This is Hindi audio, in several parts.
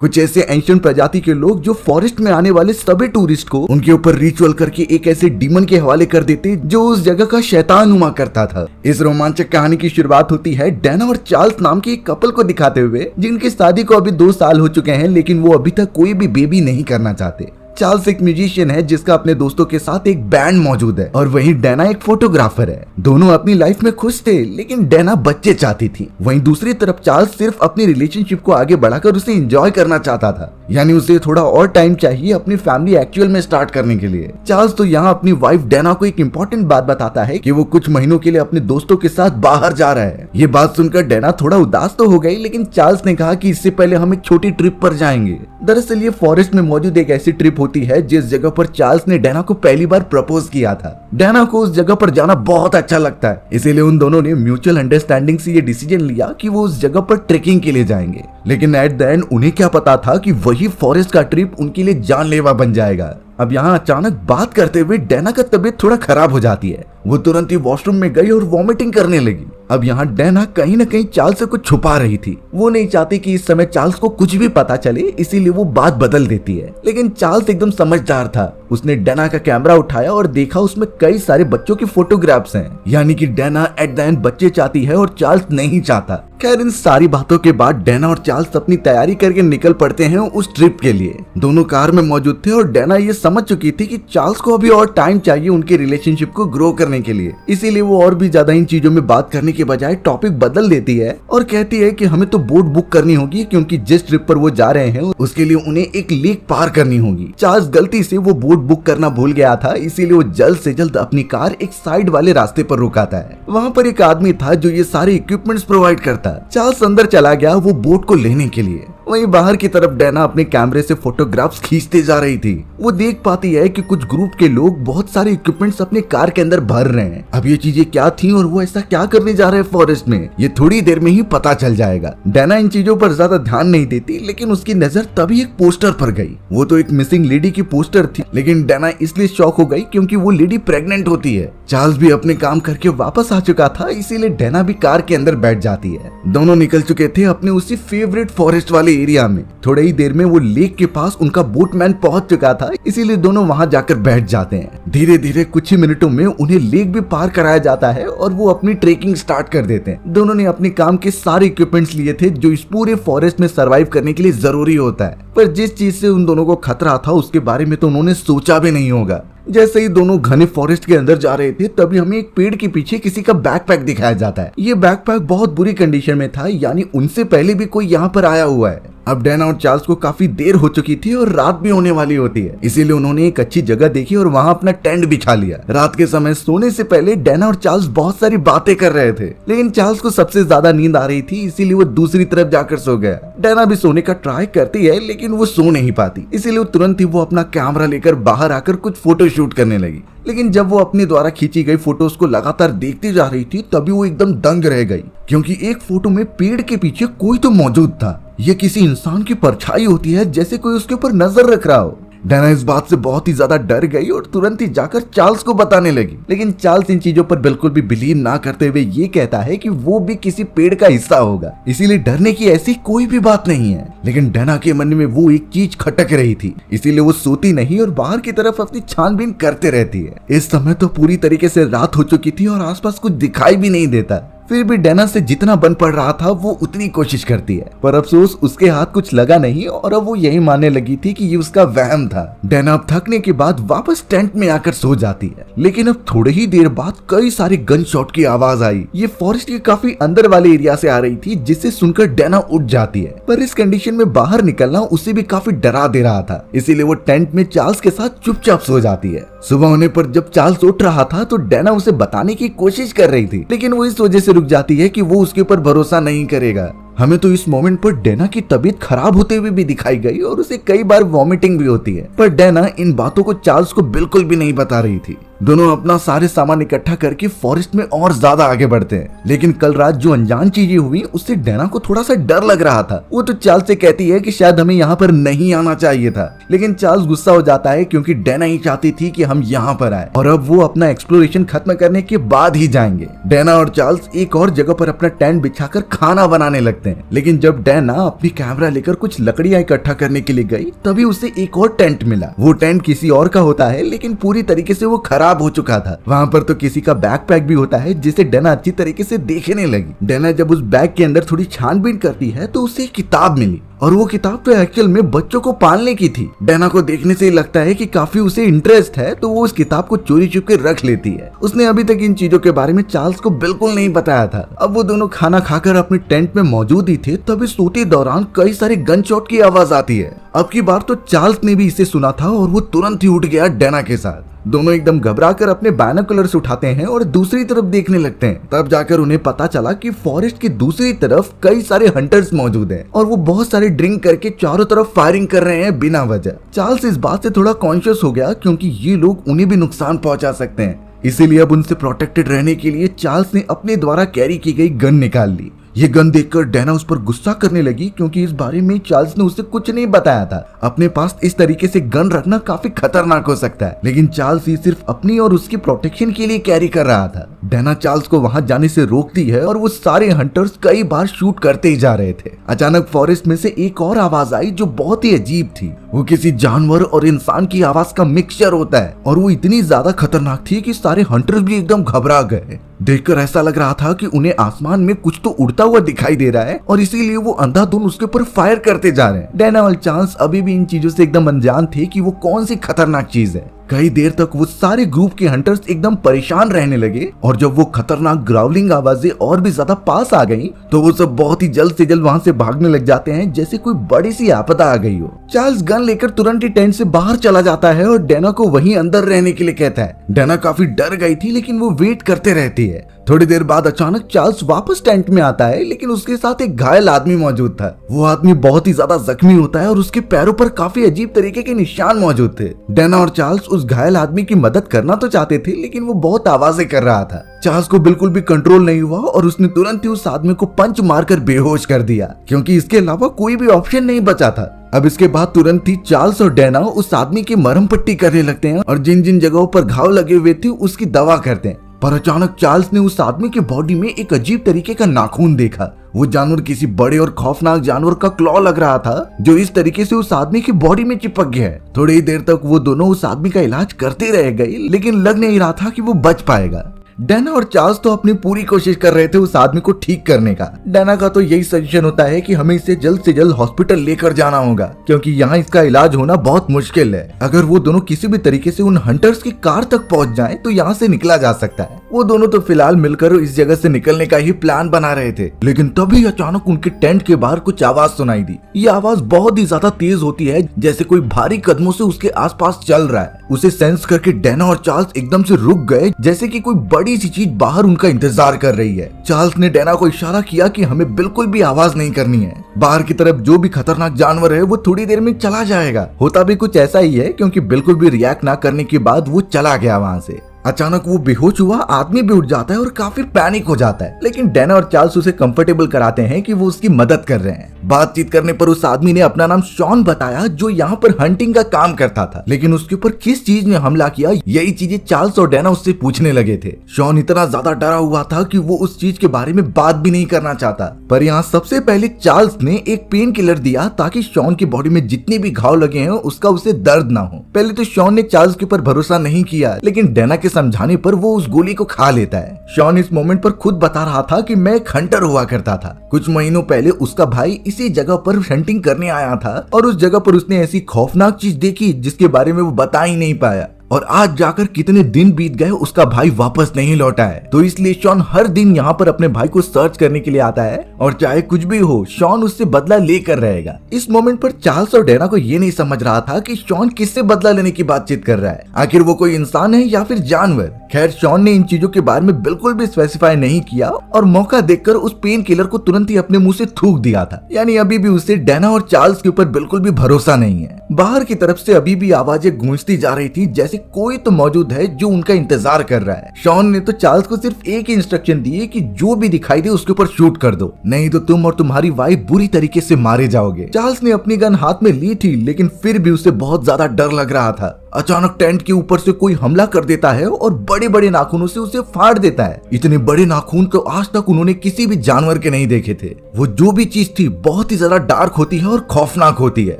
कुछ ऐसे एंशिएंट प्रजाति के लोग जो फॉरेस्ट में आने वाले सभी टूरिस्ट को उनके ऊपर रिचुअल करके एक ऐसे डीमन के हवाले कर देते जो उस जगह का शैतान हुआ करता था। इस रोमांचक कहानी की शुरुआत होती है डैना और चार्ल्स नाम के एक कपल को दिखाते हुए, जिनकी शादी को अभी 2 साल हो चुके हैं, लेकिन वो अभी तक कोई भी बेबी नहीं करना चाहते। चार्ल्स एक म्यूजिशियन है जिसका अपने दोस्तों के साथ एक बैंड मौजूद है और वहीं डैना एक फोटोग्राफर है। दोनों अपनी लाइफ में खुश थे, लेकिन डैना बच्चे चाहती थी। वहीं दूसरी तरफ चार्ल्स सिर्फ अपनी रिलेशनशिप को आगे बढ़ाकर उसे एंजॉय करना चाहता था, यानी उसे थोड़ा और टाइम चाहिए अपनी फैमिली एक्चुअल में स्टार्ट करने के लिए। चार्ल्स तो यहाँ अपनी वाइफ डैना को एक इम्पोर्टेंट बात बताता है कि वो कुछ महीनों के लिए अपने दोस्तों के साथ बाहर जा रहा है। ये बात सुनकर डैना थोड़ा उदास तो हो गई, लेकिन चार्ल्स ने कहा कि इससे पहले हम एक छोटी ट्रिप पर जाएंगे। दरअसल ये फॉरेस्ट में मौजूद एक ऐसी ट्रिप होती है जिस जगह पर चार्ल्स ने डैना को पहली बार प्रपोज किया था। डैना को उस जगह पर जाना बहुत अच्छा लगता है, इसीलिए उन दोनों ने म्यूचुअल अंडरस्टैंडिंग से ये डिसीजन लिया कि वो उस जगह पर ट्रेकिंग के लिए जाएंगे। लेकिन एट द एंड उन्हें क्या पता था कि वही फॉरेस्ट का ट्रिप उनके लिए जानलेवा बन जाएगा। अब यहाँ अचानक बात करते हुए डैना का तबीयत थोड़ा खराब हो जाती है। वो तुरंत ही वॉशरूम में गई और वॉमिटिंग करने लगी। अब यहाँ डैना कहीं न कहीं चार्ल्स से कुछ छुपा रही थी। वो नहीं चाहती कि इस समय चार्ल्स को कुछ भी पता चले, इसीलिए वो बात बदल देती है। लेकिन चार्ल्स एकदम समझदार था। उसने डैना का कैमरा उठाया और देखा उसमें कई सारे बच्चों की फोटोग्राफ्स हैं, यानी कि डैना एट द एंड बच्चे चाहती है और चार्ल्स नहीं चाहता। खैर इन सारी बातों के बाद डैना और चार्ल्स अपनी तैयारी करके निकल पड़ते हैं उस ट्रिप के लिए। दोनों कार में मौजूद थे और डैना ये समझ चुकी थी कि चार्ल्स को अभी और टाइम चाहिए उनके रिलेशनशिप को ग्रो करने के लिए, इसीलिए वो और भी ज्यादा इन चीजों में बात करने के बजाय टॉपिक बदल देती है और कहती है कि हमें तो बोट बुक करनी होगी, क्योंकि जिस ट्रिप पर वो जा रहे हैं उसके लिए उन्हें एक लेक पार करनी होगी। चार्ल्स गलती से वो बोट बुक करना भूल गया था, इसीलिए वो जल्द से जल्द अपनी कार एक साइड वाले रास्ते पर रुकाता है। वहाँ पर एक आदमी था जो ये सारे इक्विपमेंट्स प्रोवाइड करता। चार्ल्स अंदर चला गया वो बोट को लेने के लिए। वहीं बाहर की तरफ डैना अपने कैमरे से फोटोग्राफ्स खींचते जा रही थी। वो देख पाती है कि कुछ ग्रुप के लोग बहुत सारे इक्विपमेंट्स अपने कार के अंदर भर रहे हैं। अब ये चीजें क्या थी और वो ऐसा क्या करने जा रहे हैं फॉरेस्ट में, ये थोड़ी देर में ही पता चल जाएगा। डैना इन चीजों पर ज्यादा ध्यान नहीं देती, लेकिन उसकी नजर तभी एक पोस्टर पर गई। वो तो एक मिसिंग लेडी की पोस्टर थी, लेकिन डैना इसलिए शॉक हो गई क्योंकि वो लेडी प्रेग्नेंट होती है। चार्ल्स भी अपने काम करके वापस आ चुका था, इसीलिए डैना भी कार के अंदर बैठ जाती है। दोनों निकल चुके थे अपने उसी फेवरेट फॉरेस्ट वाले एरिया में। थोड़ी ही देर में वो लेक के पास उनका बोटमैन पहुंच चुका था, इसीलिए दोनों वहां जाकर बैठ जाते हैं। धीरे धीरे कुछ ही मिनटों में उन्हें लेक भी पार कराया जाता है और वो अपनी ट्रेकिंग स्टार्ट कर देते हैं। दोनों ने अपने काम के सारे इक्विपमेंट्स लिए थे जो इस पूरे फॉरेस्ट में सरवाइव करने के लिए जरूरी होता है, पर जिस चीज से उन दोनों को खतरा था उसके बारे में तो उन्होंने सोचा भी नहीं होगा। जैसे ही दोनों घने फॉरेस्ट के अंदर जा रहे थे तभी हमें एक पेड़ के पीछे किसी का बैकपैक दिखाया जाता है। ये बैकपैक बहुत बुरी कंडीशन में था, यानी उनसे पहले भी कोई यहाँ पर आया हुआ है। अब डैना और चार्ल्स को काफी देर हो चुकी थी और रात भी होने वाली होती है, इसीलिए उन्होंने एक अच्छी जगह देखी और वहाँ अपना टेंट बिछा लिया। रात के समय सोने से पहले डैना और चार्ल्स बहुत सारी बातें कर रहे थे, लेकिन चार्ल्स को सबसे ज्यादा नींद आ रही थी, इसीलिए वो दूसरी तरफ जाकर सो गया। डैना भी सोने का ट्राई करती है, लेकिन वो सो नहीं पाती, इसीलिए तुरंत ही वो अपना कैमरा लेकर बाहर आकर कुछ फोटो शूट करने लगी। लेकिन जब वो अपने द्वारा खींची गई फोटोज को लगातार देखती जा रही थी तभी वो एकदम दंग रह गई, क्योंकि एक फोटो में पेड़ के पीछे कोई तो मौजूद था। ये किसी इंसान की परछाई होती है, जैसे कोई उसके ऊपर नजर रख रहा हो। डैना इस बात से बहुत ही ज्यादा डर गई और तुरंत ही जाकर चार्ल्स को बताने लगी, लेकिन चार्ल्स इन चीजों पर बिल्कुल भी बिलीव ना करते हुए ये कहता है कि वो भी किसी पेड़ का हिस्सा होगा, इसीलिए डरने की ऐसी कोई भी बात नहीं है। लेकिन डैना के मन में वो एक चीज खटक रही थी, इसीलिए वो सोती नहीं और बाहर की तरफ अपनी छानबीन करते रहती है। इस समय तो पूरी तरीके से रात हो चुकी थी और आसपास कुछ दिखाई भी नहीं देता, फिर भी डैना से जितना बन पड़ रहा था वो उतनी कोशिश करती है, पर अफसोस उसके हाथ कुछ लगा नहीं और अब वो यही मानने लगी थी कि ये उसका वहम था। डैना अब थकने के बाद वापस टेंट में आकर सो जाती है, लेकिन अब थोड़ी ही देर बाद कई सारे गन शॉट की आवाज आई। ये फॉरेस्ट के काफी अंदर वाले एरिया से आ रही थी, जिसे सुनकर डैना उठ जाती है, पर इस कंडीशन में बाहर निकलना उसे भी काफी डरा दे रहा था, इसीलिए वो टेंट में चार्ल्स के साथ चुपचाप सो जाती है। सुबह होने पर जब चार्ल्स उठ रहा था तो डैना उसे बताने की कोशिश कर रही थी, लेकिन वो इस वजह से रुक जाती है कि वो उसके ऊपर भरोसा नहीं करेगा। हमें तो इस मोमेंट पर डैना की तबीयत खराब होते हुए भी दिखाई गई और उसे कई बार वॉमिटिंग भी होती है, पर डैना इन बातों को चार्ल्स को बिल्कुल भी नहीं बता रही थी। दोनों अपना सारे सामान इकट्ठा करके फॉरेस्ट में और ज्यादा आगे बढ़ते हैं। लेकिन कल रात जो अनजान चीजें हुई उससे डैना को थोड़ा सा डर लग रहा था। वो तो चार्ल्स से कहती है कि शायद हमें यहाँ पर नहीं आना चाहिए था, लेकिन चार्ल्स गुस्सा हो जाता है क्योंकि डैना ही चाहती थी कि हम यहाँ पर आए और अब वो अपना एक्सप्लोरेशन खत्म करने के बाद ही जाएंगे। डैना और चार्ल्स एक और जगह पर अपना टेंट बिछाकर खाना बनाने लगते हैं। लेकिन जब डैना अपनी कैमरा लेकर कुछ लकड़ियां इकट्ठा करने के लिए गई तभी उसे एक और टेंट मिला। वो टेंट किसी और का होता है लेकिन पूरी तरीके से वो खराब हो चुका था। वहाँ पर तो किसी का बैकपैक भी होता है जिसे डैना अच्छी तरीके से देखने लगी। डैना जब उस बैग के अंदर थोड़ी छानबीन करती है तो उसे एक किताब मिली और वो किताब तो एक्चुअल में बच्चों को पालने की थी। डैना को देखने से ही लगता है कि काफी उसे इंटरेस्ट है तो वो उस किताब को चोरी छुप के रख लेती है। उसने अभी तक इन चीजों के बारे में चार्ल्स को बिल्कुल नहीं बताया था। अब वो दोनों खाना खाकर अपने टेंट में मौजूद ही थे तभी सोते दौरान कई सारे गन शॉट की आवाज आती है। अब की बार तो चार्ल्स ने भी इसे सुना था और वो तुरंत ही उठ गया डैना के साथ। दोनों एकदम घबराकर अपने बायनोकुलर्स उठाते हैं और दूसरी तरफ देखने लगते हैं। तब जाकर उन्हें पता चला कि फॉरेस्ट की दूसरी तरफ कई सारे हंटर्स मौजूद हैं और वो बहुत सारे ड्रिंक करके चारों तरफ फायरिंग कर रहे हैं बिना वजह। चार्ल्स इस बात से थोड़ा कॉन्शियस हो गया क्योंकि ये लोग उन्हें भी नुकसान पहुंचा सकते हैं। इसीलिए अब उनसे प्रोटेक्टेड रहने के लिए चार्ल्स ने अपने द्वारा कैरी की गई गन निकाल ली। ये गन देखकर डैना उस पर गुस्सा करने लगी क्योंकि इस बारे में चार्ल्स ने उसे कुछ नहीं बताया था। अपने पास इस तरीके से गन रखना काफी खतरनाक हो सकता है, लेकिन चार्ल्स ये सिर्फ अपनी और उसकी प्रोटेक्शन के लिए कैरी कर रहा था। डैना चार्ल्स को वहां जाने से रोकती है और वो सारे हंटर्स कई बार शूट करते ही जा रहे थे। अचानक फॉरेस्ट में से एक और आवाज आई जो बहुत ही अजीब थी। वो किसी जानवर और इंसान की आवाज का मिक्सचर होता है और वो इतनी ज्यादा खतरनाक थी कि सारे हंटर्स भी एकदम घबरा गए। देखकर ऐसा लग रहा था कि उन्हें आसमान में कुछ तो उड़ता हुआ दिखाई दे रहा है और इसीलिए वो अंधाधुंध उसके ऊपर फायर करते जा रहे हैं। डैना और चार्ल्स अभी भी इन चीजों से एकदम अनजान थे कि वो कौन सी खतरनाक चीज है। कई देर तक वो सारे ग्रुप के हंटर्स एकदम परेशान रहने लगे और जब वो खतरनाक ग्राउलिंग आवाजें और भी ज्यादा पास आ गई तो वो सब बहुत ही जल्द से जल्द वहां से भागने लग जाते हैं जैसे कोई बड़ी सी आपदा आ गई हो। चार्ल्स गन लेकर तुरंत ही टेंट से बाहर चला जाता है और डैना को वहीं अंदर रहने के लिए कहता है। डैना काफी डर गई थी लेकिन वो वेट करते रहती है। थोड़ी देर बाद अचानक चार्ल्स वापस टेंट में आता है लेकिन उसके साथ एक घायल आदमी मौजूद था। वो आदमी बहुत ही ज्यादा जख्मी होता है और उसके पैरों पर काफी अजीब तरीके के निशान मौजूद थे। डैना और चार्ल्स उस घायल आदमी की मदद करना तो चाहते थे लेकिन वो बहुत आवाजें कर रहा था। चार्ल्स को बिल्कुल भी कंट्रोल नहीं हुआ और उसने तुरंत ही उस आदमी को पंच मारकर बेहोश कर दिया क्योंकि इसके अलावा कोई भी ऑप्शन नहीं बचा था। अब इसके बाद तुरंत ही चार्ल्स और डैना उस आदमी की मरहम पट्टी करने लगते हैं और जिन जिन जगहों पर घाव लगे हुए थे उसकी दवा करते हैं। पर अचानक चार्ल्स ने उस आदमी की बॉडी में एक अजीब तरीके का नाखून देखा। वो जानवर किसी बड़े और खौफनाक जानवर का क्लॉ लग रहा था जो इस तरीके से उस आदमी की बॉडी में चिपक गया है। थोड़ी देर तक वो दोनों उस आदमी का इलाज करते रह गए लेकिन लग नहीं रहा था कि वो बच पाएगा। डैना और चार्ल्स तो अपनी पूरी कोशिश कर रहे थे उस आदमी को ठीक करने का। डैना का तो यही सजेशन होता है कि हमें इसे जल्द से जल्द हॉस्पिटल लेकर जाना होगा क्योंकि यहाँ इसका इलाज होना बहुत मुश्किल है। अगर वो दोनों किसी भी तरीके से उन हंटर्स की कार तक पहुँच जाएं तो यहाँ से निकला जा सकता है। वो दोनों तो फिलहाल मिलकर इस जगह से निकलने का ही प्लान बना रहे थे लेकिन तभी अचानक उनके टेंट के बाहर कुछ आवाज सुनाई दी। ये आवाज बहुत ही ज्यादा तेज होती है जैसे कोई भारी कदमों से उसके आसपास चल रहा है। उसे सेंस करके डैना और चार्ल्स एकदम से रुक गए जैसे कि कोई बड़ी सी चीज बाहर उनका इंतजार कर रही है। चार्ल्स ने डैना को इशारा किया कि हमें बिल्कुल भी आवाज नहीं करनी है। बाहर की तरफ जो भी खतरनाक जानवर है वो थोड़ी देर में चला जाएगा। होता भी कुछ ऐसा ही है क्योंकि बिल्कुल भी रिएक्ट ना करने के बाद वो चला गया वहां से। अचानक वो बेहोश हुआ आदमी भी उठ जाता है और काफी पैनिक हो जाता है लेकिन डैना और चार्ल्स उसे कंफर्टेबल कराते हैं कि वो उसकी मदद कर रहे हैं। बातचीत करने पर उस आदमी ने अपना नाम शॉन बताया जो यहाँ पर हंटिंग का काम करता था लेकिन उसके ऊपर किस चीज ने हमला किया यही चीजें चार्ल्स और डैना उससे पूछने लगे थे। शॉन इतना ज्यादा डरा हुआ था कि वो उस चीज के बारे में बात भी नहीं करना चाहता। पर यहाँ सबसे पहले चार्ल्स ने एक पेन किलर दिया ताकि शॉन की बॉडी में जितने भी घाव लगे हैं उसका उसे दर्द ना हो। पहले तो शॉन ने चार्ल्स के ऊपर भरोसा नहीं किया लेकिन डैना के समझाने पर वो उस गोली को खा लेता है। शॉन इस मोमेंट पर खुद बता रहा था कि मैं एक हंटर हुआ करता था। कुछ महीनों पहले उसका भाई इसी जगह पर हंटिंग करने आया था और उस जगह पर उसने ऐसी खौफनाक चीज देखी जिसके बारे में वो बता ही नहीं पाया और आज जाकर कितने दिन बीत गए उसका भाई वापस नहीं लौटा है। तो इसलिए शॉन हर दिन यहाँ पर अपने भाई को सर्च करने के लिए आता है और चाहे कुछ भी हो शॉन उससे बदला लेकर रहेगा। इस मोमेंट पर चार्ल्स और डैना को ये नहीं समझ रहा था कि शॉन किससे बदला लेने की बातचीत कर रहा है। आखिर वो कोई इंसान है या फिर जानवर। खैर शॉन ने इन चीजों के बारे में बिल्कुल भी स्पेसिफाई नहीं किया और मौका देखकर उस पेन किलर को तुरंत ही अपने मुंह से थूक दिया था। यानी अभी भी उसे डैना और चार्ल्स के ऊपर बिल्कुल भी भरोसा नहीं है। बाहर की तरफ से अभी भी आवाजें गूंजती जा रही थी जैसे से कोई तो मौजूद है जो उनका इंतजार कर रहा है। शॉन ने तो चार्ल्स को सिर्फ एक ही इंस्ट्रक्शन दी है कि जो भी दिखाई दे उसके ऊपर शूट कर दो, नहीं तो तुम और तुम्हारी वाइफ बुरी तरीके से मारे जाओगे। चार्ल्स ने अपनी गन हाथ में ली थी, लेकिन फिर भी उसे बहुत ज्यादा डर लग रहा था। अचानक टेंट के ऊपर से कोई हमला कर देता है और बड़े बड़े नाखूनों से उसे फाड़ देता है। इतने बड़े नाखून तो आज तक उन्होंने किसी भी जानवर के नहीं देखे थे। वो जो भी चीज थी बहुत ही ज्यादा डार्क होती है और खौफनाक होती है।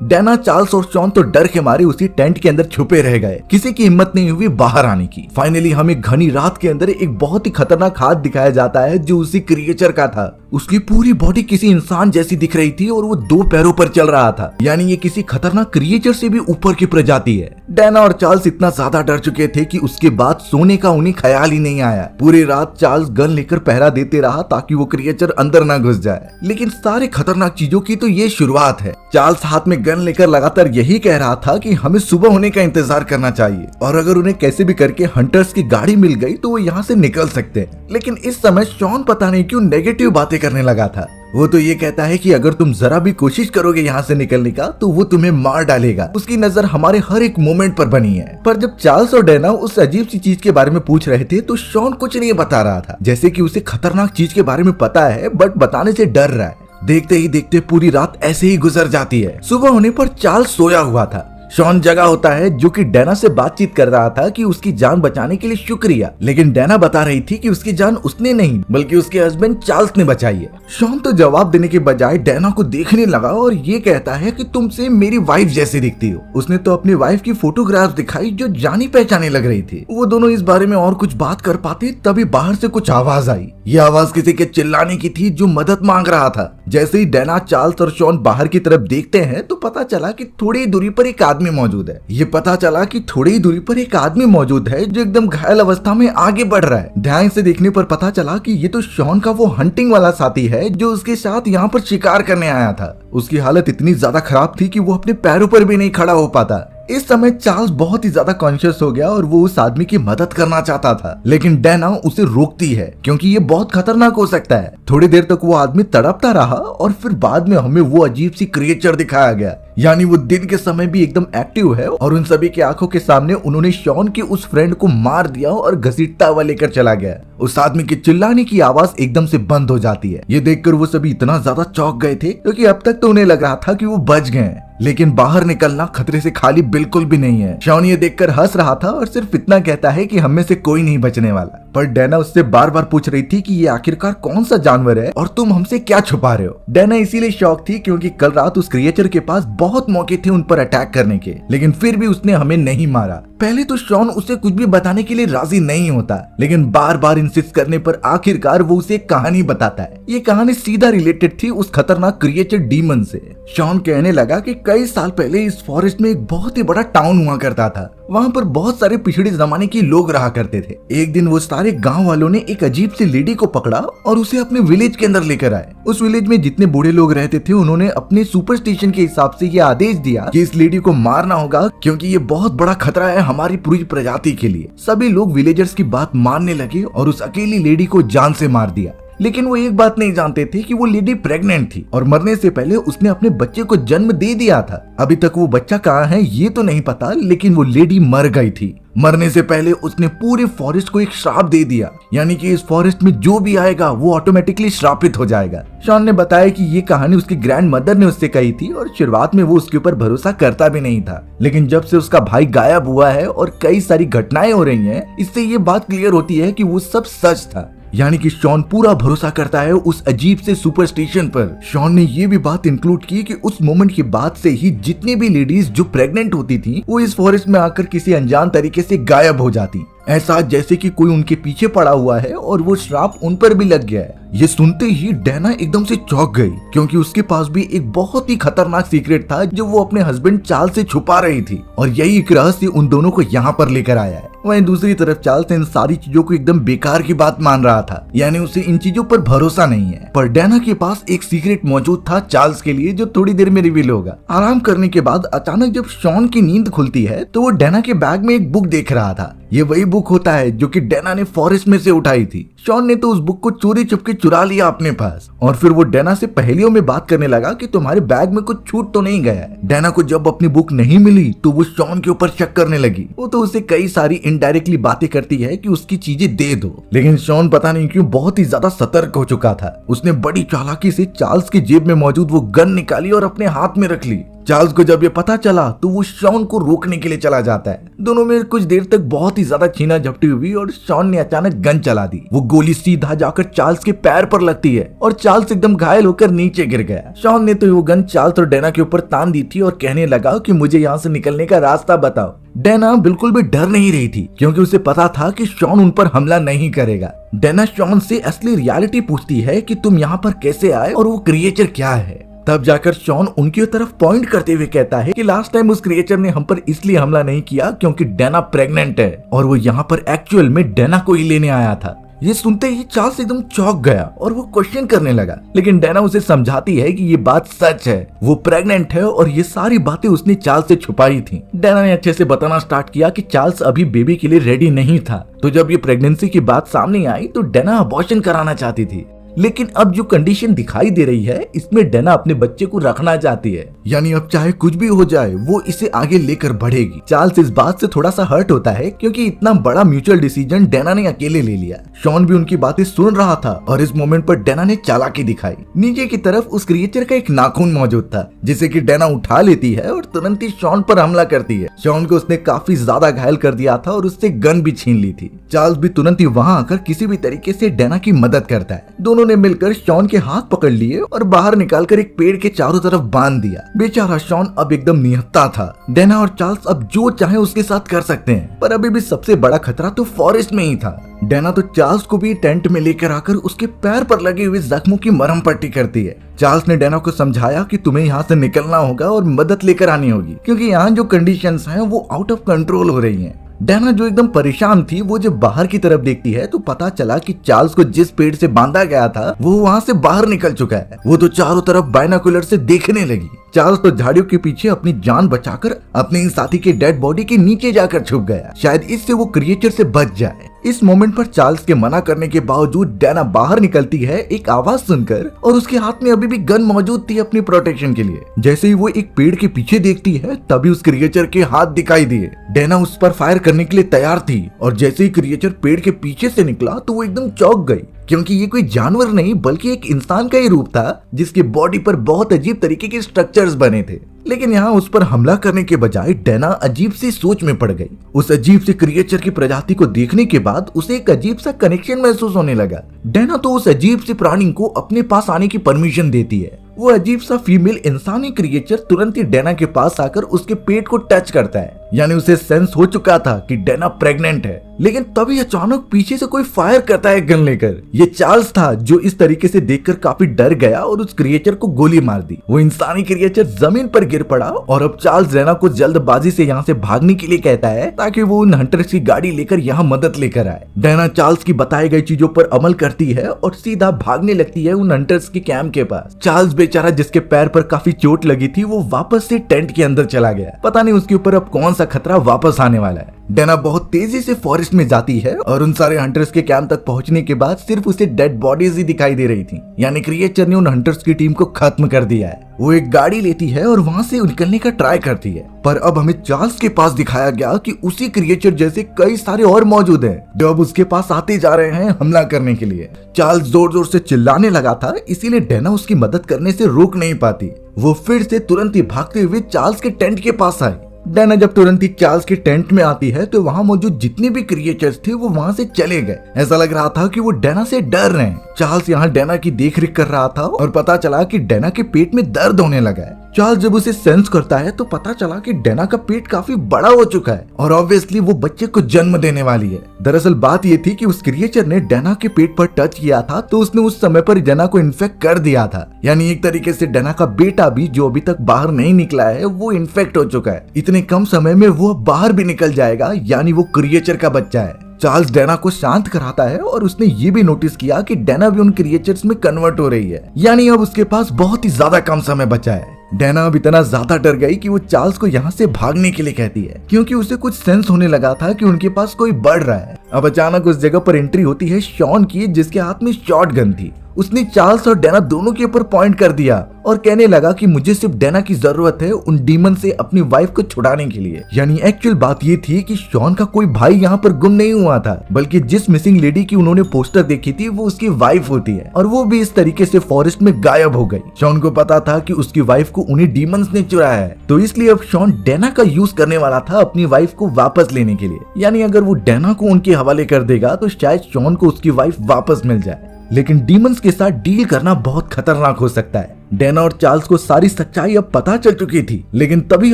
डैना, चार्ल्स और शॉन तो डर के मारे उसी टेंट के अंदर छुपे रह गए। किसी की हिम्मत नहीं हुई बाहर आने की। फाइनली हमें घनी रात के अंदर एक बहुत ही खतरनाक हाथ दिखाया जाता है जो उसी क्रिएचर का था। उसकी पूरी बॉडी किसी इंसान जैसी दिख रही थी और वो 2 पैरों पर चल रहा था, यानी ये किसी खतरनाक क्रिएचर से भी ऊपर की प्रजाति है। डैना और चार्ल्स इतना ज्यादा डर चुके थे कि उसके बाद सोने का उन्हें ख्याल ही नहीं आया। पूरी रात चार्ल्स गन लेकर पहरा देते रहा ताकि वो क्रिएचर अंदर ना घुस जाए। लेकिन सारे खतरनाक चीजों की तो ये शुरुआत है। चार्ल्स हाथ में गन लेकर लगातार यही कह रहा था कि हमें सुबह होने का इंतजार करना चाहिए और अगर उन्हें कैसे भी करके हंटर्स की गाड़ी मिल गई तो वो यहाँ से निकल सकते हैं। लेकिन इस समय शॉन पता नहीं क्यों नेगेटिव बातें करने लगा था। वो तो ये कहता है कि अगर तुम जरा भी कोशिश करोगे यहाँ से निकलने का तो वो तुम्हें मार डालेगा। उसकी नजर हमारे हर एक मोमेंट पर बनी है। पर जब चार्ल्स और डैना उस अजीब सी चीज के बारे में पूछ रहे थे तो शॉन कुछ नहीं बता रहा था, जैसे कि उसे खतरनाक चीज के बारे में पता है बट बताने से डर रहा है। देखते ही देखते पूरी रात ऐसे ही गुजर जाती है। सुबह होने पर चार्ल्स सोया हुआ था। शॉन जगा होता है जो कि डैना से बातचीत कर रहा था कि उसकी जान बचाने के लिए शुक्रिया, लेकिन डैना बता रही थी कि उसकी जान उसने नहीं बल्कि उसके हस्बैंड चार्ल्स ने बचाई है। शॉन तो जवाब देने के बजाय डैना को देखने लगा और ये कहता है कि तुमसे मेरी वाइफ जैसी दिखती हो। उसने तो अपनी वाइफ की फोटोग्राफ दिखाई जो जानी पहचानी लग रही थी। वो दोनों इस बारे में और कुछ बात कर पाते तभी बाहर से कुछ आवाज आई। ये आवाज किसी के चिल्लाने की थी जो मदद मांग रहा था। जैसे ही डैना, चार्ल्स और शॉन बाहर की तरफ देखते हैं तो पता चला कि थोड़ी दूरी पर एक आदमी मौजूद है। ये पता चला कि थोड़ी दूरी पर एक आदमी मौजूद है जो एकदम घायल अवस्था में आगे बढ़ रहा है। ध्यान से देखने पर पता चला कि ये तो शॉन का वो हंटिंग वाला साथी है जो उसके साथ यहाँ पर शिकार करने आया था। उसकी हालत इतनी ज्यादा खराब थी कि वो अपने पैरों पर भी नहीं खड़ा हो पाता। इस समय चार्ल्स बहुत ही ज्यादा कॉन्शियस हो गया और वो उस आदमी की मदद करना चाहता था, लेकिन डैना उसे रोकती है क्योंकि ये बहुत खतरनाक हो सकता है। थोड़ी देर तक वो आदमी तड़पता रहा और फिर बाद में हमें वो अजीब सी क्रिएचर दिखाया गया, यानी वो दिन के समय भी एकदम एक्टिव है और उन सभी की आंखों के सामने उन्होंने शॉन के उस फ्रेंड को मार दिया और घसीटता हुआ लेकर चला गया। उस आदमी के चिल्लाने की आवाज एकदम से बंद हो जाती है। ये देखकर वो सभी इतना ज्यादा चौंक गए थे क्योंकि अब तक तो उन्हें लग रहा था कि वो बच गए हैं, लेकिन बाहर निकलना खतरे से खाली बिल्कुल भी नहीं है। शॉन ये देखकर हंस रहा था और सिर्फ इतना कहता है कि हम में से कोई नहीं बचने वाला। पर डैना उससे बार बार पूछ रही थी कि ये आखिरकार कौन सा जानवर है और तुम हमसे क्या छुपा रहे हो। डैना इसीलिए शॉक थी क्योंकि कल रात उस क्रिएचर के पास बहुत मौके थे उन पर अटैक करने के, लेकिन फिर भी उसने हमें नहीं मारा। पहले तो शॉन उसे कुछ भी बताने के लिए राजी नहीं होता, लेकिन बार बार इंसिस्ट करने पर आखिरकार वो उसे एक कहानी बताता है। ये कहानी सीधा रिलेटेड थी उस खतरनाक क्रिएचर डीमन से। शॉन कहने लगा कि कई साल पहले इस फॉरेस्ट में एक बहुत ही बड़ा टाउन हुआ करता था। वहाँ पर बहुत सारे पिछड़े जमाने के लोग रहा करते थे। एक दिन वो सारे गांव वालों ने एक अजीब सी लेडी को पकड़ा और उसे अपने विलेज के अंदर लेकर आए। उस विलेज में जितने बूढ़े लोग रहते थे उन्होंने अपने सुपरस्टिशन के हिसाब से ये आदेश दिया कि इस लेडी को मारना होगा क्योंकि ये बहुत बड़ा खतरा है हमारी पूरी प्रजाति के लिए। सभी लोग विलेजर्स की बात मानने लगे और उस अकेली लेडी को जान से मार दिया। लेकिन वो एक बात नहीं जानते थे कि वो लेडी प्रेग्नेंट थी और मरने से पहले उसने अपने बच्चे को जन्म दे दिया था। अभी तक वो बच्चा कहाँ है ये तो नहीं पता, लेकिन वो लेडी मर गई थी। मरने से पहले उसने पूरे फॉरेस्ट को एक श्राप दे दिया, यानी कि इस फॉरेस्ट में जो भी आएगा वो ऑटोमेटिकली श्रापित हो जाएगा। शॉन ने बताया कि ये कहानी उसकी ग्रैंड मदर ने उससे कही थी और शुरुआत में वो उसके ऊपर भरोसा करता भी नहीं था, लेकिन जब से उसका भाई गायब हुआ है और कई सारी घटनाएं हो रही हैं, इससे ये बात क्लियर होती है कि वो सब सच था। यानी कि शॉन पूरा भरोसा करता है उस अजीब से सुपरस्टिशन पर। शॉन ने ये भी बात इंक्लूड की कि उस मोमेंट के बाद से ही जितनी भी लेडीज जो प्रेग्नेंट होती थी वो इस फॉरेस्ट में आकर किसी अनजान तरीके से गायब हो जाती, ऐसा जैसे कि कोई उनके पीछे पड़ा हुआ है और वो श्राप उन पर भी लग गया है। ये सुनते ही डैना एकदम से चौंक गई क्योंकि उसके पास भी एक बहुत ही खतरनाक सीक्रेट था जो वो अपने हस्बैंड चार्ल्स से छुपा रही थी और यही एक रहस्य उन दोनों को यहाँ पर लेकर आया है। वहीं दूसरी तरफ चार्ल्स इन सारी चीजों को एकदम बेकार की बात मान रहा था, यानी उसे इन चीजों पर भरोसा नहीं है। पर डैना के पास एक सीक्रेट मौजूद था चार्ल्स के लिए जो थोड़ी देर में रिवील होगा। आराम करने के बाद अचानक जब शॉन की नींद खुलती है तो वो डैना के बैग में एक बुक देख रहा था। ये वही बुक होता है जो कि डैना ने फॉरेस्ट में से उठाई थी। शॉन ने तो उस बुक को चोरी चुपके चुरा लिया अपने पास और फिर वो डैना से पहेलियों में बात करने लगा कि तुम्हारे बैग में कुछ छूट तो नहीं गया है। डैना को जब अपनी बुक नहीं मिली तो वो शॉन के ऊपर शक करने लगी। वो तो उसे कई सारी इनडायरेक्टली बातें करती है कि उसकी चीजें दे दो, लेकिन शॉन पता नहीं क्यों बहुत ही ज्यादा सतर्क हो चुका था। उसने बड़ी चालाकी से चार्ल्स की जेब में मौजूद वो गन निकाली और अपने हाथ में रख ली। चार्ल्स को जब ये पता चला तो वो शॉन को रोकने के लिए चला जाता है। दोनों में कुछ देर तक बहुत ही ज्यादा छीना झपटी हुई और शॉन ने अचानक गन चला दी। वो गोली सीधा जाकर चार्ल्स के पैर पर लगती है और चार्ल्स एकदम घायल होकर नीचे गिर गया। शॉन ने तो वो गन चार्ल्स और डैना के ऊपर तान दी थी और कहने लगा कि मुझे यहाँ से निकलने का रास्ता बताओ। डैना बिल्कुल भी डर नहीं रही थी क्योंकि उसे पता था कि शॉन उन पर हमला नहीं करेगा। डैना शॉन से असली रियलिटी पूछती है कि तुम यहाँ पर कैसे आए और वो क्रिएचर क्या है। तब जाकर शॉन उनकी तरफ पॉइंट करते हुए कहता है कि लास्ट टाइम उस क्रिएचर ने हम पर इसलिए हमला नहीं किया क्योंकि डैना प्रेग्नेंट है और वो यहाँ पर एक्चुअल में डैना को ही लेने आया था। ये सुनते ही चार्ल्स एकदम चौंक गया और वो क्वेश्चन करने लगा, लेकिन डैना उसे समझाती है कि ये बात सच है, वो प्रेग्नेंट है और ये सारी बातें उसने चार्ल्स से छुपाई थी। डैना ने अच्छे से बताना स्टार्ट किया कि चार्ल्स अभी बेबी के लिए रेडी नहीं था, तो जब ये प्रेगनेंसी की बात सामने आई तो डैना अबॉर्शन कराना चाहती थी। लेकिन अब जो कंडीशन दिखाई दे रही है इसमें डैना अपने बच्चे को रखना चाहती है, यानी अब चाहे कुछ भी हो जाए वो इसे आगे लेकर बढ़ेगी। चार्ल्स इस बात से थोड़ा सा हर्ट होता है क्योंकि इतना बड़ा म्यूचुअल डिसीजन डैना ने अकेले ले लिया। शॉन भी उनकी बातें सुन रहा था और इस मोमेंट पर डैना ने चालाकी दिखाई। नीचे की तरफ उस क्रिएचर का एक नाखून मौजूद था जिसे कि डैना उठा लेती है और तुरंत ही शॉन पर हमला करती है। शॉन को उसने काफी ज्यादा घायल कर दिया था और उससे गन भी छीन ली थी। चार्ल्स भी तुरंत ही वहाँ आकर किसी भी तरीके से डैना की मदद करता है। दोनों ने मिलकर शॉन के हाथ पकड़ लिए और बाहर निकालकर एक पेड़ के चारों तरफ बांध दिया। बेचारा शॉन अब एकदम निहत्था था। डैना और चार्ल्स अब जो चाहे उसके साथ कर सकते हैं, पर अभी भी सबसे बड़ा खतरा तो फॉरेस्ट में ही था। डैना तो चार्ल्स को भी टेंट में लेकर आकर उसके पैर पर लगे हुए जख्मों की मरहम पट्टी करती है। चार्ल्स ने डैना को समझाया कि तुम्हें यहाँ से निकलना होगा और मदद लेकर आनी होगी क्योंकि यहाँ जो कंडीशंस हैं वो आउट ऑफ कंट्रोल हो रही हैं। डैना जो एकदम परेशान थी वो जब बाहर की तरफ देखती है तो पता चला कि चार्ल्स को जिस पेड़ से बांधा गया था वो वहाँ से बाहर निकल चुका है। वो तो चारों तरफ बाइनोकुलर से देखने लगी। चार्ल्स तो झाड़ियों के पीछे अपनी जान बचाकर अपने साथी के डेड बॉडी के नीचे जाकर छुप गया, शायद इससे वो क्रिएचर से बच जाए। इस मोमेंट पर चार्ल्स के मना करने के बावजूद डैना बाहर निकलती है एक आवाज सुनकर और उसके हाथ में अभी भी गन मौजूद थी अपनी प्रोटेक्शन के लिए। जैसे ही वो एक पेड़ के पीछे देखती है तभी उस क्रिएचर के हाथ दिखाई दिए। डैना उस पर फायर करने के लिए तैयार थी और जैसे ही क्रिएचर पेड़ के पीछे से निकला तो वो एकदम चौंक गई क्योंकि ये कोई जानवर नहीं बल्कि एक इंसान का ही रूप था जिसके बॉडी पर बहुत अजीब तरीके के स्ट्रक्चर्स बने थे। लेकिन यहाँ उस पर हमला करने के बजाय डैना अजीब सी सोच में पड़ गई। उस अजीब से क्रिएचर की प्रजाति को देखने के बाद उसे एक अजीब सा कनेक्शन महसूस होने लगा। डैना तो उस अजीब से प्राणी को अपने पास आने की परमिशन देती है। वो अजीब सा फीमेल इंसानी क्रिएचर तुरंत ही डैना के पास आकर उसके पेट को टच करता है, यानी उसे सेंस हो चुका था कि डैना प्रेग्नेंट है। लेकिन तभी अचानक पीछे से कोई फायर करता है गन लेकर। ये चार्ल्स था जो इस तरीके से देखकर काफी डर गया और उस क्रिएचर को गोली मार दी। वो इंसानी क्रिएचर जमीन पर गिर पड़ा और अब चार्ल्स डैना को जल्दबाजी से यहाँ से भागने के लिए कहता है ताकि वो उन हंटर्स की गाड़ी लेकर यहाँ मदद लेकर आए। डैना चार्ल्स की बताई गई चीजों पर अमल करती है और सीधा भागने लगती है उन हंटर्स के कैंप के पास। चार्ल्स बेचारा जिसके पैर पर काफी चोट लगी थी वो वापस से टेंट के अंदर चला गया। पता नहीं उसके ऊपर अब कौन सा खतरा वापस आने वाला है। डैना बहुत तेजी से फॉरेस्ट में जाती है और उन सारे हंटर्स के कैंप तक पहुंचने के बाद सिर्फ उसे डेड बॉडीज ही दिखाई दे रही थी, यानी क्रिएचर ने उन हंटर्स की टीम को खत्म कर दिया है। वो एक गाड़ी लेती है और वहाँ से निकलने का ट्राई करती है, पर अब हमें चार्ल्स के पास दिखाया गया कि उसी क्रिएचर जैसे कई सारे और मौजूद हैं जो अब उसके पास आते जा रहे हैं हमला करने के लिए। चार्ल्स जोर जोर से चिल्लाने लगा था, इसीलिए डैना उसकी मदद करने से रोक नहीं पाती। वो फिर से तुरंत ही भागते हुए चार्ल्स के टेंट के पास आई। डैना जब तुरंत ही चार्ल्स के टेंट में आती है तो वहाँ मौजूद जितने भी क्रिएचर्स थे वो वहाँ से चले गए। ऐसा लग रहा था कि वो डैना से डर रहे हैं। चार्ल्स यहाँ डैना की देखरेख कर रहा था और पता चला कि डैना के पेट में दर्द होने लगा है। चार्ल्स जब उसे सेंस करता है तो पता चला कि डैना का पेट काफी बड़ा हो चुका है और ऑब्वियसली वो बच्चे को जन्म देने वाली है। दरअसल बात ये थी कि उस क्रिएचर ने डैना के पेट पर टच किया था तो उसने उस समय पर डैना को इन्फेक्ट कर दिया था, यानी एक तरीके से डैना का बेटा भी जो अभी तक बाहर नहीं निकला है वो इन्फेक्ट हो चुका है। इतने कम समय में वो बाहर भी निकल जाएगा, यानी वो क्रिएचर का बच्चा है। चार्ल्स डैना को शांत कराता है और उसने ये भी नोटिस किया कि डैना भी उन क्रिएचर्स में कन्वर्ट हो रही है, यानी अब उसके पास बहुत ही ज्यादा कम समय बचा है। डैना अब इतना ज्यादा डर गई कि वो चार्ल्स को यहाँ से भागने के लिए कहती है क्योंकि उसे कुछ सेंस होने लगा था कि उनके पास कोई बढ़ रहा है। अब अचानक उस जगह पर एंट्री होती है शॉन की, जिसके हाथ में शॉटगन थी। उसने चार्ल्स और डैना दोनों के ऊपर पॉइंट कर दिया और कहने लगा कि मुझे सिर्फ डैना की जरूरत है उन डीमन से अपनी वाइफ को छुड़ाने के लिए। यानी एक्चुअल बात ये थी कि शॉन का कोई भाई यहाँ पर गुम नहीं हुआ था, बल्कि जिस मिसिंग लेडी की उन्होंने पोस्टर देखी थी वो उसकी वाइफ होती है, और वो भी इस तरीके से फॉरेस्ट में गायब हो गई। शॉन को पता था कि उसकी वाइफ को उन्हीं डीमंस ने चुराया है, तो इसलिए अब शॉन डैना का यूज करने वाला था अपनी वाइफ को वापस लेने के लिए। यानी अगर वो डैना को उनके हवाले कर देगा तो शायद शॉन को उसकी वाइफ वापस मिल जाए। लेकिन डीमंस के साथ डील करना बहुत खतरनाक हो सकता है। डैना और चार्ल्स को सारी सच्चाई अब पता चल चुकी थी, लेकिन तभी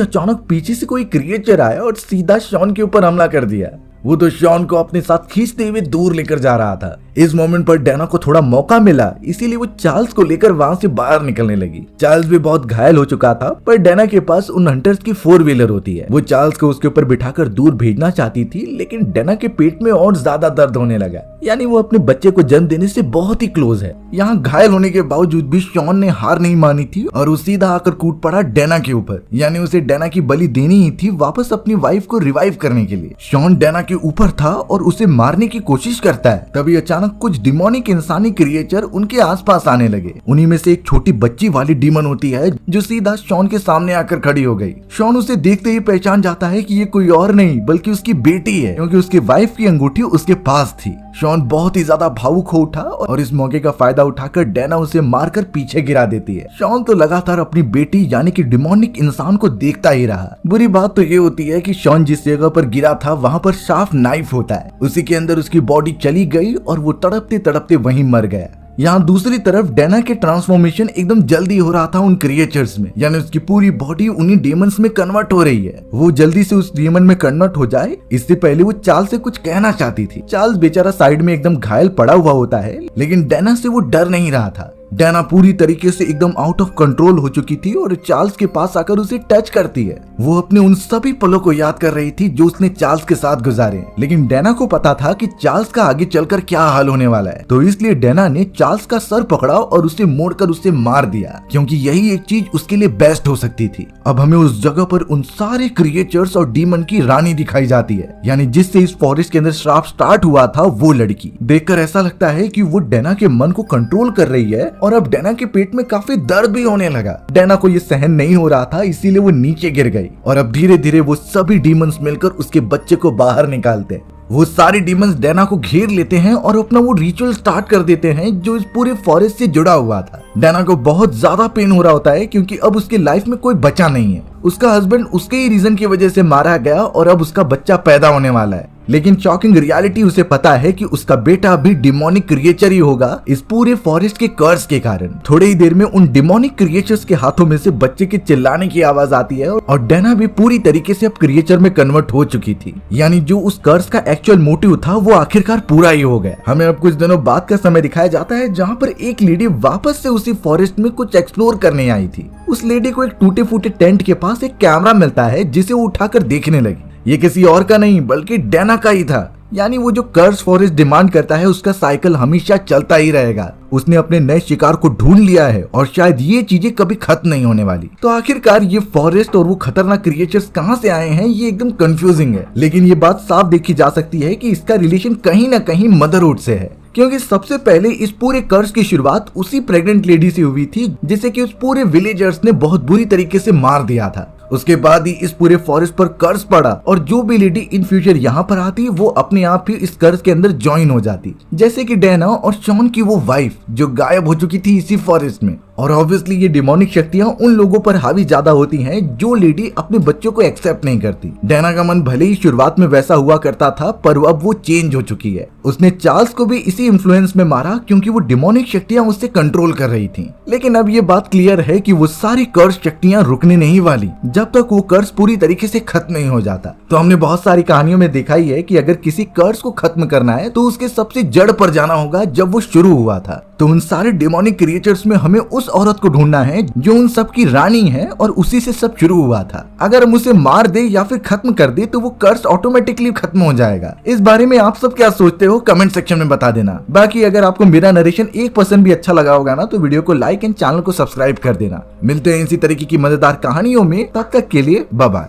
अचानक पीछे से कोई क्रिएचर आया और सीधा शॉन के ऊपर हमला कर दिया। वो तो शॉन को अपने साथ खींचते हुए दूर लेकर जा रहा था। इस मोमेंट पर डैना को थोड़ा मौका मिला, इसीलिए वो चार्ल्स को लेकर वहां से बाहर निकलने लगी। चार्ल्स भी बहुत घायल हो चुका था, पर डैना के पास उन हंटर्स की 4 व्हीलर होती है। वो चार्ल्स को उसके ऊपर बिठाकर दूर भेजना चाहती थी, लेकिन डैना के पेट में और ज्यादा दर्द होने लगा। यानी वो अपने बच्चे को जन्म देने से बहुत ही क्लोज है। यहाँ घायल होने के बावजूद भी शॉन ने हार नहीं मानी थी और वो सीधा आकर कूद पड़ा डैना के ऊपर। यानी उसे डैना की बलि देनी ही थी वापस अपनी वाइफ को रिवाइव करने के लिए। शॉन डैना के ऊपर था और उसे मारने की कोशिश करता है, तभी अचानक कुछ डिमोनिक इंसानी क्रिएचर उनके आसपास आने लगे। उन्हीं में से एक छोटी बच्ची वाली डीमन होती है जो सीधा शॉन के सामने आकर खड़ी हो गई। शॉन उसे देखते ही पहचान जाता है कि ये कोई और नहीं बल्कि उसकी बेटी है, क्योंकि उसकी वाइफ की अंगूठी उसके पास थी। शॉन बहुत ही ज्यादा भावुक हो उठा और इस मौके का फायदा उठाकर डैना उसे मारकर पीछे गिरा देती है। शॉन तो लगातार अपनी बेटी यानी कि डिमोनिक इंसान को देखता ही रहा। बुरी बात तो ये होती है कि शॉन जिस जगह पर गिरा था वहां पर शार्प नाइफ होता है, उसी के अंदर उसकी बॉडी चली गई और वो तड़पते तड़पते वहीं मर गया। यहाँ दूसरी तरफ डैना के ट्रांसफॉर्मेशन एकदम जल्दी हो रहा था उन क्रिएचर्स में, यानी उसकी पूरी बॉडी उन्हीं डेमंस में कन्वर्ट हो रही है। वो जल्दी से उस डेमन में कन्वर्ट हो जाए इससे पहले वो चार्ल्स से कुछ कहना चाहती थी। चार्ल्स बेचारा साइड में एकदम घायल पड़ा हुआ होता है, लेकिन डैना से वो डर नहीं रहा था। डैना पूरी तरीके से एकदम आउट ऑफ कंट्रोल हो चुकी थी और चार्ल्स के पास आकर उसे टच करती है। वो अपने उन सभी पलों को याद कर रही थी जो उसने चार्ल्स के साथ गुजारे, लेकिन डैना को पता था कि चार्ल्स का आगे चलकर क्या हाल होने वाला है, तो इसलिए डैना ने चार्ल्स का सर पकड़ा और उसे मोड़कर उसे मार दिया, क्योंकि यही एक चीज उसके लिए बेस्ट हो सकती थी। अब हमें उस जगह पर उन सारे क्रिएचर्स और डीमन की रानी दिखाई जाती है, यानी जिससे इस फॉरेस्ट के अंदर श्राप स्टार्ट हुआ था वो लड़की। देखकर ऐसा लगता है कि वो डैना के मन को कंट्रोल कर रही है और अब डैना के पेट में काफी दर्द भी होने लगा। डैना को ये सहन नहीं हो रहा था, इसीलिए वो नीचे गिर गई और अब धीरे धीरे वो सभी डीमंस मिलकर उसके बच्चे को बाहर निकालते हैं। वो सारे डीमंस डैना को घेर लेते हैं और अपना वो रिचुअल स्टार्ट कर देते हैं जो इस पूरे फॉरेस्ट से जुड़ा हुआ था। डैना को बहुत ज्यादा पेन हो रहा होता है क्योंकि अब उसकी लाइफ में कोई बचा नहीं है। उसका हस्बैंड उसके ही रीजन की वजह से मारा गया और अब उसका बच्चा पैदा होने वाला है, लेकिन शॉकिंग रियलिटी उसे पता है कि उसका बेटा भी डिमोनिक क्रिएचर ही होगा इस पूरे फॉरेस्ट के कर्स के कारण। थोड़ी ही देर में उन डिमोनिक क्रिएचर्स के हाथों में से बच्चे के चिल्लाने की आवाज आती है और डैना भी पूरी तरीके से अब क्रिएचर में कन्वर्ट हो चुकी थी। यानी जो उस कर्स का एक्चुअल मोटिव था वो आखिरकार पूरा ही हो गया। हमें अब कुछ दिनों बाद का समय दिखाया जाता है जहाँ पर एक लेडी वापस से उसी फॉरेस्ट में कुछ एक्सप्लोर करने आई थी। उस लेडी को एक टूटे फूटे टेंट के पास एक कैमरा मिलता है जिसे वो उठाकर देखने लगी। ये किसी और का नहीं बल्कि डैना का ही था। यानी वो जो कर्स फॉरेस्ट डिमांड करता है उसका साइकिल हमेशा चलता ही रहेगा। उसने अपने नए शिकार को ढूंढ लिया है और शायद ये चीजें कभी खत्म नहीं होने वाली। तो आखिरकार ये फॉरेस्ट और वो खतरनाक क्रिएचर्स कहाँ से आए हैं ये एकदम कंफ्यूजिंग है, लेकिन ये बात साफ देखी जा सकती है कि इसका रिलेशन कहीं ना कहीं मदरहुड से है, क्योंकि सबसे पहले इस पूरे कर्स की शुरुआत उसी प्रेग्नेंट लेडी से हुई थी जिसे कि उस पूरे विलेजर्स ने बहुत बुरी तरीके से मार दिया था। उसके बाद ही इस पूरे फॉरेस्ट पर कर्स पड़ा और जो भी लेडी इन फ्यूचर यहाँ पर आती वो अपने आप ही इस कर्स के अंदर ज्वाइन हो जाती, जैसे कि डैना और शॉन की वो वाइफ जो गायब हो चुकी थी इसी फॉरेस्ट में। और ऑब्वियसली ये डिमोनिक शक्तियां उन लोगों पर हावी ज्यादा होती हैं जो लेडी अपने बच्चों को एक्सेप्ट नहीं करती। डैना का मन भले ही शुरुआत में वैसा हुआ करता था पर अब वो चेंज हो चुकी है। उसने चार्ल्स को भी इसी इन्फ्लुएंस में मारा क्योंकि वो डिमोनिक शक्तियां उससे कंट्रोल कर रही थी। लेकिन अब ये बात क्लियर है कि वो सारी कर्स शक्तियां रुकने नहीं वाली जब तक वो कर्स पूरी तरीके से खत्म नहीं हो जाता। तो हमने बहुत सारी कहानियों में देखा ही है कि अगर किसी कर्स को खत्म करना है तो उसके सबसे जड़ पर जाना होगा जब वो शुरू हुआ था। तो उन सारे डिमोनिक क्रिएचर्स में हमें उस औरत को ढूंढना है जो उन सब की रानी है और उसी से सब शुरू हुआ था। अगर हम उसे मार दे या फिर खत्म कर दे तो वो कर्स ऑटोमेटिकली खत्म हो जाएगा। इस बारे में आप सब क्या सोचते हो कमेंट सेक्शन में बता देना। बाकी अगर आपको मेरा नरेशन 1% भी अच्छा लगा होगा ना तो वीडियो को लाइक एंड चैनल को सब्सक्राइब कर देना। मिलते हैं इसी तरीके की मजेदार कहानियों में, तब तक के लिए बाय बाय।